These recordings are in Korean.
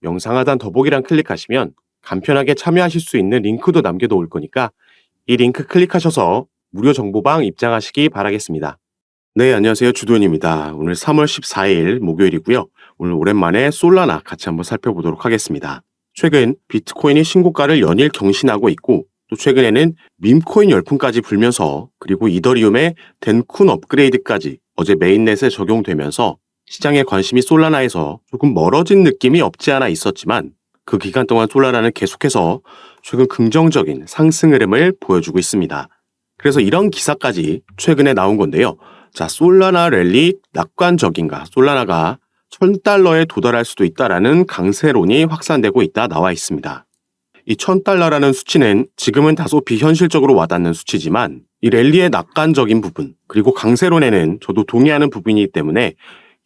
영상 하단 더보기란 클릭하시면 간편하게 참여하실 수 있는 링크도 남겨놓을 거니까 이 링크 클릭하셔서 무료 정보방 입장하시기 바라겠습니다. 네, 안녕하세요. 주도현입니다. 오늘 3월 14일 목요일이고요. 오늘 오랜만에 솔라나 같이 한번 살펴보도록 하겠습니다. 최근 비트코인이 신고가를 연일 경신하고 있고 또 최근에는 밈코인 열풍까지 불면서 그리고 이더리움의 덴쿤 업그레이드까지 어제 메인넷에 적용되면서 시장의 관심이 솔라나에서 조금 멀어진 느낌이 없지 않아 있었지만 그 기간 동안 솔라나는 계속해서 최근 긍정적인 상승 흐름을 보여주고 있습니다. 그래서 이런 기사까지 최근에 나온 건데요. 자, 솔라나 랠리 낙관적인가? 솔라나가 $1,000에 도달할 수도 있다라는 강세론이 확산되고 있다 나와 있습니다. 이 $1,000라는 수치는 지금은 다소 비현실적으로 와닿는 수치지만 이 랠리의 낙관적인 부분 그리고 강세론에는 저도 동의하는 부분이기 때문에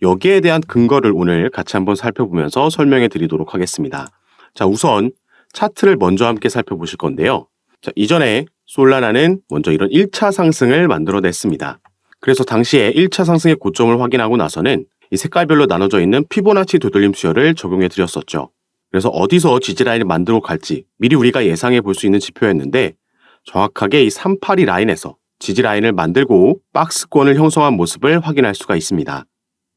여기에 대한 근거를 오늘 같이 한번 살펴보면서 설명해 드리도록 하겠습니다. 자, 우선 차트를 먼저 함께 살펴보실 건데요. 자, 이전에 솔라나는 먼저 이런 1차 상승을 만들어냈습니다. 그래서 당시에 1차 상승의 고점을 확인하고 나서는 이 색깔별로 나눠져 있는 피보나치 되돌림 수열을 적용해 드렸었죠. 그래서 어디서 지지라인을 만들어 갈지 미리 우리가 예상해 볼 수 있는 지표였는데 정확하게 이 382 라인에서 지지라인을 만들고 박스권을 형성한 모습을 확인할 수가 있습니다.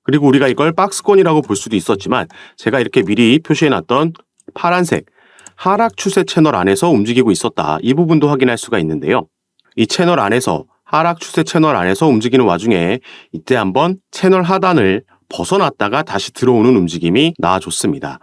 그리고 우리가 이걸 박스권이라고 볼 수도 있었지만 제가 이렇게 미리 표시해놨던 파란색 하락 추세 채널 안에서 움직이고 있었다. 이 부분도 확인할 수가 있는데요. 이 채널 안에서 하락 추세 채널 안에서 움직이는 와중에 이때 한번 채널 하단을 벗어났다가 다시 들어오는 움직임이 나와줬습니다.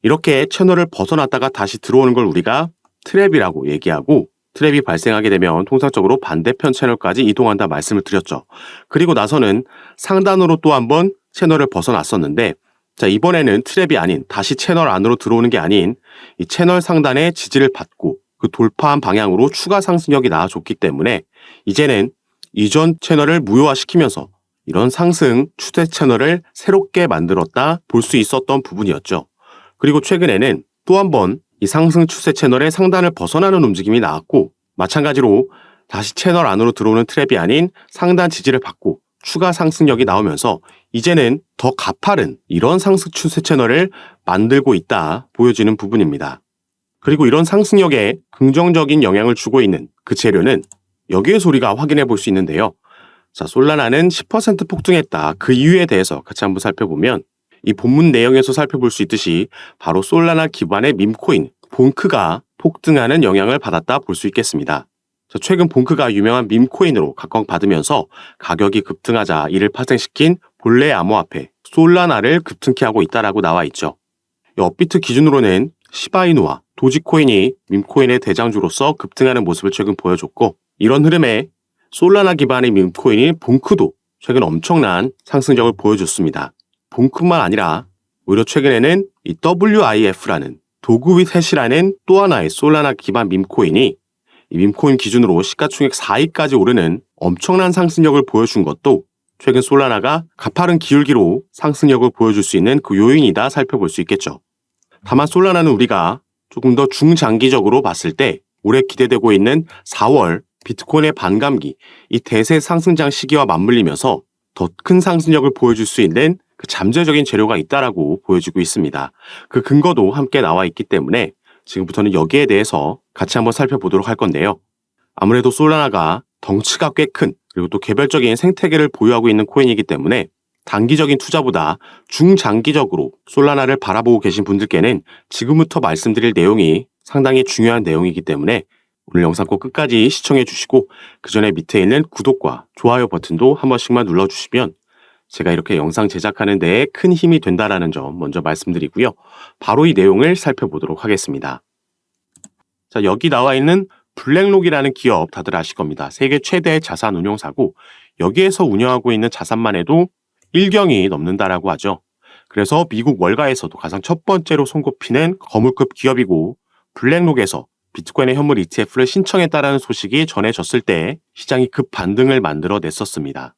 이렇게 채널을 벗어났다가 다시 들어오는 걸 우리가 트랩이라고 얘기하고 트랩이 발생하게 되면 통상적으로 반대편 채널까지 이동한다 말씀을 드렸죠. 그리고 나서는 상단으로 또 한번 채널을 벗어났었는데 자, 이번에는 트랩이 아닌 다시 채널 안으로 들어오는 게 아닌 이 채널 상단의 지지를 받고 그 돌파한 방향으로 추가 상승력이 나와줬기 때문에 이제는 이전 채널을 무효화시키면서 이런 상승 추세 채널을 새롭게 만들었다 볼 수 있었던 부분이었죠. 그리고 최근에는 또 한 번 이 상승 추세 채널의 상단을 벗어나는 움직임이 나왔고 마찬가지로 다시 채널 안으로 들어오는 트랩이 아닌 상단 지지를 받고 추가 상승력이 나오면서 이제는 더 가파른 이런 상승 추세 채널을 만들고 있다 보여지는 부분입니다. 그리고 이런 상승력에 긍정적인 영향을 주고 있는 그 재료는 여기에서 우리가 확인해 볼 수 있는데요. 자, 솔라나는 10% 폭등했다. 그 이유에 대해서 같이 한번 살펴보면 이 본문 내용에서 살펴볼 수 있듯이 바로 솔라나 기반의 밈코인 본크가 폭등하는 영향을 받았다 볼 수 있겠습니다. 자, 최근 본크가 유명한 밈코인으로 각광받으면서 가격이 급등하자 이를 파생시킨 본래 암호화폐 솔라나를 급등케 하고 있다라고 나와 있죠. 이 업비트 기준으로는 시바이누와 도지코인이 밈코인의 대장주로서 급등하는 모습을 최근 보여줬고 이런 흐름에 솔라나 기반의 밈코인인 본크도 최근 엄청난 상승력을 보여줬습니다. 본크만 아니라 오히려 최근에는 이 WIF라는 도구 윗 해시라는 또 하나의 솔라나 기반 밈코인이 이 밈코인 기준으로 시가총액 4위까지 오르는 엄청난 상승력을 보여준 것도 최근 솔라나가 가파른 기울기로 상승력을 보여줄 수 있는 그 요인이다 살펴볼 수 있겠죠. 다만 솔라나는 우리가 조금 더 중장기적으로 봤을 때 올해 기대되고 있는 4월 비트코인의 반감기 이 대세 상승장 시기와 맞물리면서 더 큰 상승력을 보여줄 수 있는 그 잠재적인 재료가 있다라고 보여지고 있습니다. 그 근거도 함께 나와 있기 때문에 지금부터는 여기에 대해서 같이 한번 살펴보도록 할 건데요. 아무래도 솔라나가 덩치가 꽤 큰 그리고 또 개별적인 생태계를 보유하고 있는 코인이기 때문에 단기적인 투자보다 중장기적으로 솔라나를 바라보고 계신 분들께는 지금부터 말씀드릴 내용이 상당히 중요한 내용이기 때문에 오늘 영상 꼭 끝까지 시청해 주시고 그 전에 밑에 있는 구독과 좋아요 버튼도 한 번씩만 눌러주시면 제가 이렇게 영상 제작하는 데에 큰 힘이 된다라는 점 먼저 말씀드리고요. 바로 이 내용을 살펴보도록 하겠습니다. 자, 여기 나와 있는 블랙록이라는 기업 다들 아실 겁니다. 세계 최대 자산 운용사고 여기에서 운영하고 있는 자산만 해도 1경이 넘는다라고 하죠. 그래서 미국 월가에서도 가장 첫 번째로 손꼽히는 거물급 기업이고 블랙록에서 비트코인의 현물 ETF를 신청했다라는 소식이 전해졌을 때 시장이 급 반등을 만들어냈었습니다.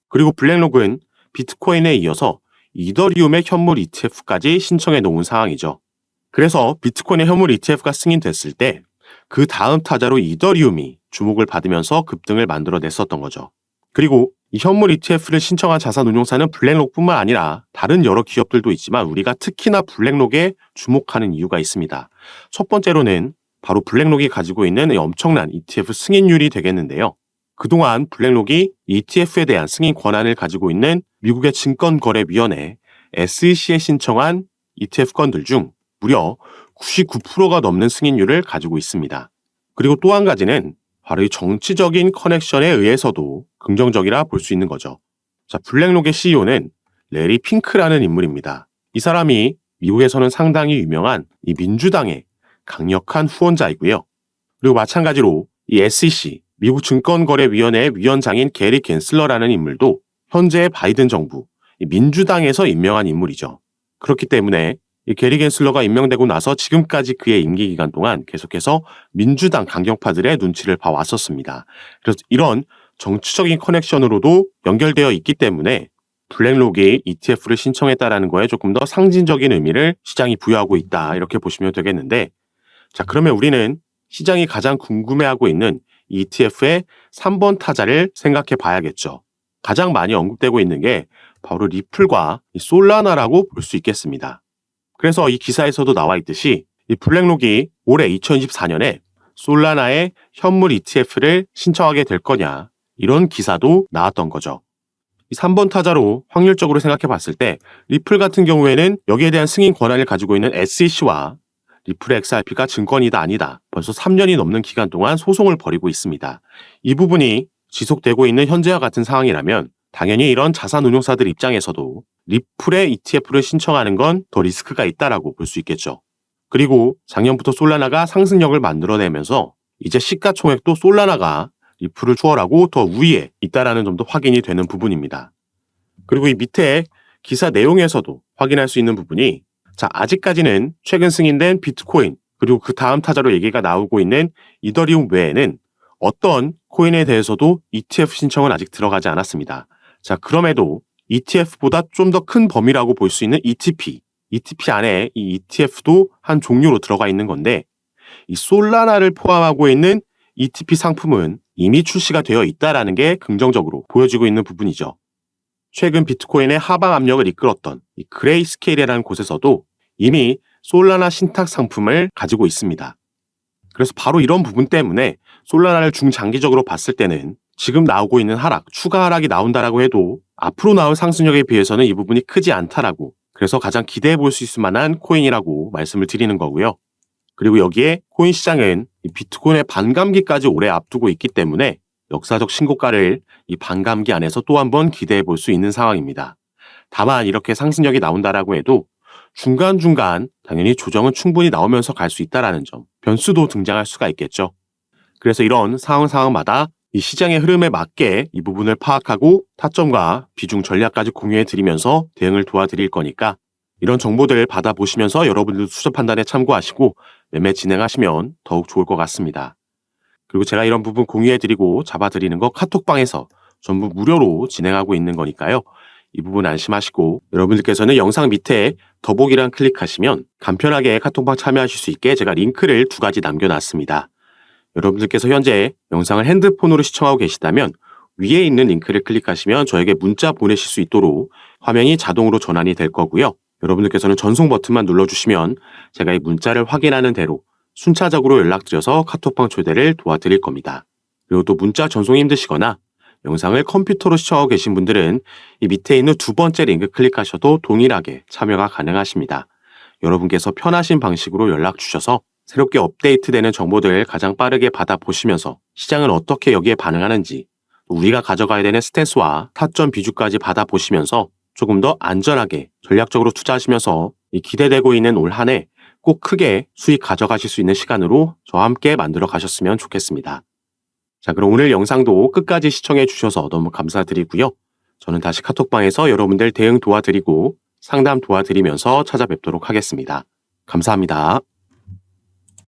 그리고 블랙록은 비트코인에 이어서 이더리움의 현물 ETF까지 신청해 놓은 상황이죠. 그래서 비트코인의 현물 ETF가 승인됐을 때 그 다음 타자로 이더리움이 주목을 받으면서 급등을 만들어냈었던 거죠. 그리고 이 현물 ETF를 신청한 자산운용사는 블랙록뿐만 아니라 다른 여러 기업들도 있지만 우리가 특히나 블랙록에 주목하는 이유가 있습니다. 첫 번째로는 바로 블랙록이 가지고 있는 엄청난 ETF 승인율이 되겠는데요. 그동안 블랙록이 ETF에 대한 승인 권한을 가지고 있는 미국의 증권거래위원회 SEC에 신청한 ETF 건들 중 무려 99%가 넘는 승인율을 가지고 있습니다. 그리고 또 한 가지는 바로 이 정치적인 커넥션에 의해서도 긍정적이라 볼 수 있는 거죠. 자, 블랙록의 CEO는 레리 핑크라는 인물입니다. 이 사람이 미국에서는 상당히 유명한 이 민주당의 강력한 후원자이고요. 그리고 마찬가지로 이 SEC, 미국 증권거래위원회의 위원장인 게리 겐슬러라는 인물도 현재 바이든 정부, 민주당에서 임명한 인물이죠. 그렇기 때문에 이 게리 겐슬러가 임명되고 나서 지금까지 그의 임기 기간 동안 계속해서 민주당 강경파들의 눈치를 봐왔었습니다. 그래서 이런 정치적인 커넥션으로도 연결되어 있기 때문에 블랙록이 ETF를 신청했다라는 거에 조금 더 상징적인 의미를 시장이 부여하고 있다, 이렇게 보시면 되겠는데, 자, 그러면 우리는 시장이 가장 궁금해하고 있는 ETF의 3번 타자를 생각해 봐야겠죠. 가장 많이 언급되고 있는 게 바로 리플과 솔라나라고 볼 수 있겠습니다. 그래서 이 기사에서도 나와 있듯이 이 블랙록이 올해 2024년에 솔라나의 현물 ETF를 신청하게 될 거냐, 이런 기사도 나왔던 거죠. 이 3번 타자로 확률적으로 생각해 봤을 때 리플 같은 경우에는 여기에 대한 승인 권한을 가지고 있는 SEC와 리플의 XRP가 증권이다 아니다 벌써 3년이 넘는 기간 동안 소송을 벌이고 있습니다. 이 부분이 지속되고 있는 현재와 같은 상황이라면 당연히 이런 자산운용사들 입장에서도 리플의 ETF를 신청하는 건 더 리스크가 있다라고 볼 수 있겠죠. 그리고 작년부터 솔라나가 상승력을 만들어내면서 이제 시가총액도 솔라나가 리플을 추월하고 더 우위에 있다라는 점도 확인이 되는 부분입니다. 그리고 이 밑에 기사 내용에서도 확인할 수 있는 부분이, 자, 아직까지는 최근 승인된 비트코인 그리고 그 다음 타자로 얘기가 나오고 있는 이더리움 외에는 어떤 코인에 대해서도 ETF 신청은 아직 들어가지 않았습니다. 자, 그럼에도 ETF보다 좀 더 큰 범위라고 볼 수 있는 ETP 안에 이 ETF도 한 종류로 들어가 있는 건데, 이 솔라나를 포함하고 있는 ETP 상품은 이미 출시가 되어 있다라는 게 긍정적으로 보여지고 있는 부분이죠. 최근 비트코인의 하방 압력을 이끌었던 이 그레이스케일이라는 곳에서도 이미 솔라나 신탁 상품을 가지고 있습니다. 그래서 바로 이런 부분 때문에 솔라나를 중장기적으로 봤을 때는 지금 나오고 있는 추가 하락이 나온다라고 해도 앞으로 나올 상승력에 비해서는 이 부분이 크지 않다라고, 그래서 가장 기대해 볼 수 있을 만한 코인이라고 말씀을 드리는 거고요. 그리고 여기에 코인 시장은 이 비트코인의 반감기까지 오래 앞두고 있기 때문에 역사적 신고가를 이 반감기 안에서 또 한 번 기대해 볼 수 있는 상황입니다. 다만 이렇게 상승력이 나온다라고 해도 중간중간 당연히 조정은 충분히 나오면서 갈 수 있다라는 점, 변수도 등장할 수가 있겠죠. 그래서 이런 상황마다 이 시장의 흐름에 맞게 이 부분을 파악하고 타점과 비중 전략까지 공유해 드리면서 대응을 도와드릴 거니까 이런 정보들 받아보시면서 여러분들도 수저 판단에 참고하시고 매매 진행하시면 더욱 좋을 것 같습니다. 그리고 제가 이런 부분 공유해 드리고 잡아드리는 거 카톡방에서 전부 무료로 진행하고 있는 거니까요. 이 부분 안심하시고 여러분들께서는 영상 밑에 더보기란 클릭하시면 간편하게 카톡방 참여하실 수 있게 제가 링크를 2가지 남겨놨습니다. 여러분들께서 현재 영상을 핸드폰으로 시청하고 계시다면 위에 있는 링크를 클릭하시면 저에게 문자 보내실 수 있도록 화면이 자동으로 전환이 될 거고요. 여러분들께서는 전송 버튼만 눌러주시면 제가 이 문자를 확인하는 대로 순차적으로 연락드려서 카톡방 초대를 도와드릴 겁니다. 그리고 또 문자 전송이 힘드시거나 영상을 컴퓨터로 시청하고 계신 분들은 이 밑에 있는 2번째 링크 클릭하셔도 동일하게 참여가 가능하십니다. 여러분께서 편하신 방식으로 연락 주셔서 새롭게 업데이트되는 정보들 가장 빠르게 받아보시면서 시장은 어떻게 여기에 반응하는지, 우리가 가져가야 되는 스탠스와 타점 비중까지 받아보시면서 조금 더 안전하게 전략적으로 투자하시면서 이 기대되고 있는 올 한 해 꼭 크게 수익 가져가실 수 있는 시간으로 저와 함께 만들어 가셨으면 좋겠습니다. 자, 그럼 오늘 영상도 끝까지 시청해 주셔서 너무 감사드리고요. 저는 다시 카톡방에서 여러분들 대응 도와드리고 상담 도와드리면서 찾아뵙도록 하겠습니다. 감사합니다.